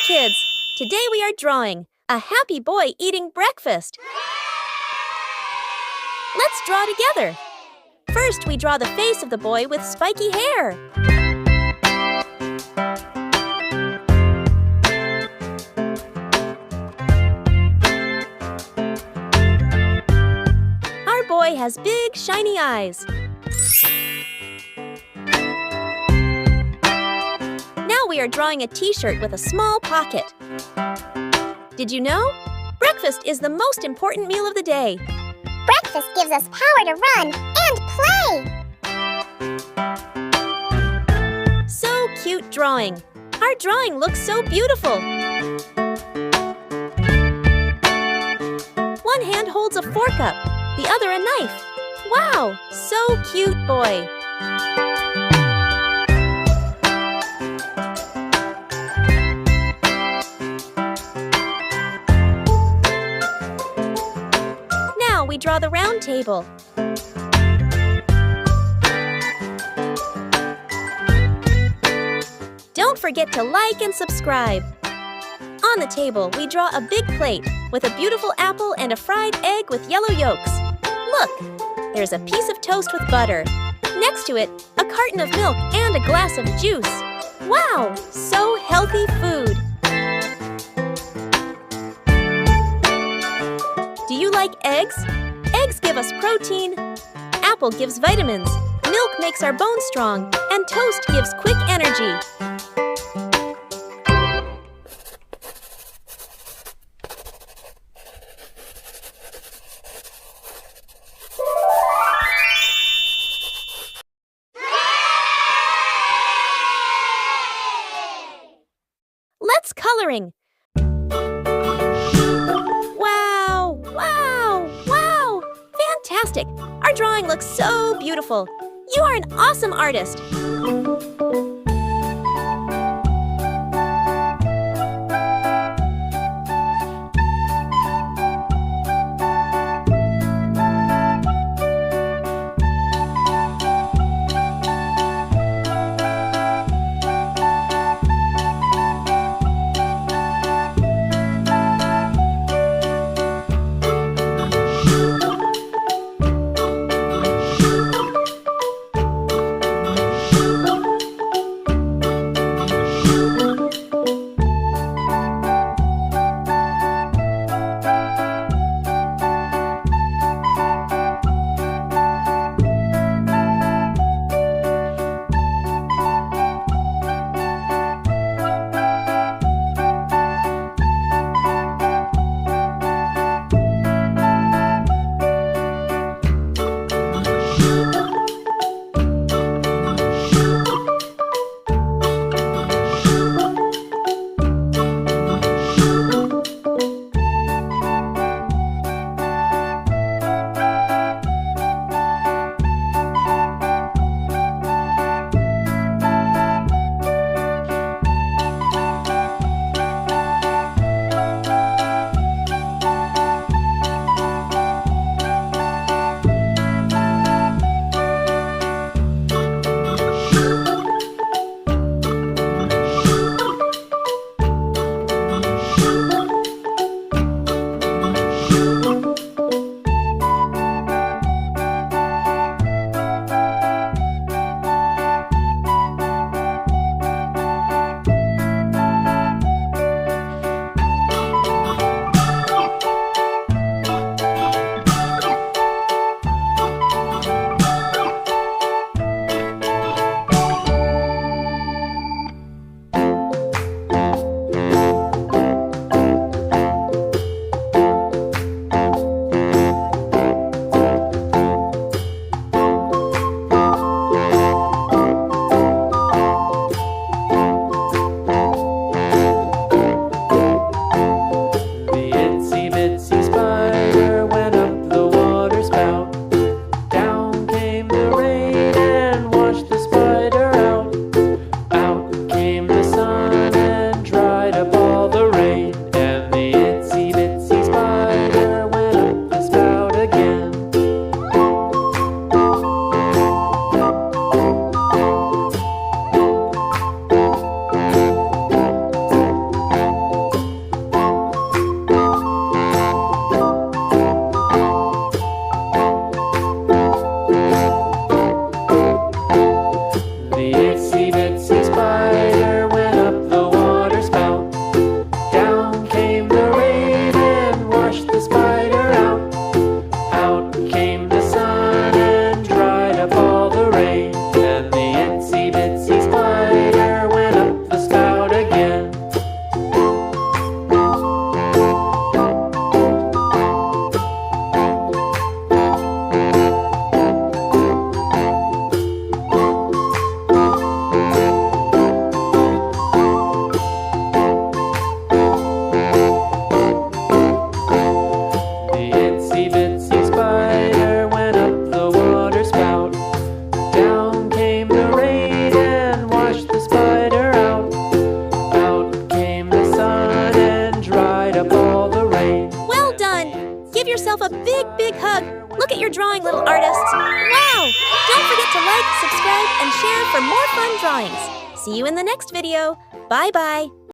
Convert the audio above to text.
kids! Today we are drawing a happy boy eating breakfast. Let's draw together. First, we draw the face of the boy with spiky hair. Our boy has big, shiny eyes. Now we are drawing a t-shirt with a small pocket. Did you know? Breakfast is the most important meal of the day. Breakfast gives us power to run and play. So cute drawing. Our drawing looks so beautiful. One hand holds a fork up, the other a knife. Wow, so cute, boy. Now we draw the round table. Don't forget to like and subscribe. On the table, we draw a big plate with a beautiful apple and a fried egg with yellow yolks. Look, there's a piece of toast with butter. Next to it, a carton of milk and a glass of juice. Wow, so healthy food. Do you like eggs? Eggs give us protein, apple gives vitamins, milk makes our bones strong, and toast gives quick energy. Let's coloring. Wow, wow, wow! Fantastic! Our drawing looks so beautiful. You are an awesome artist. all the rain. Well done! Give yourself a big, big hug. Look at your drawing, little artists. Wow! Don't forget to like, subscribe, and share for more fun drawings. See you in the next video. Bye-bye.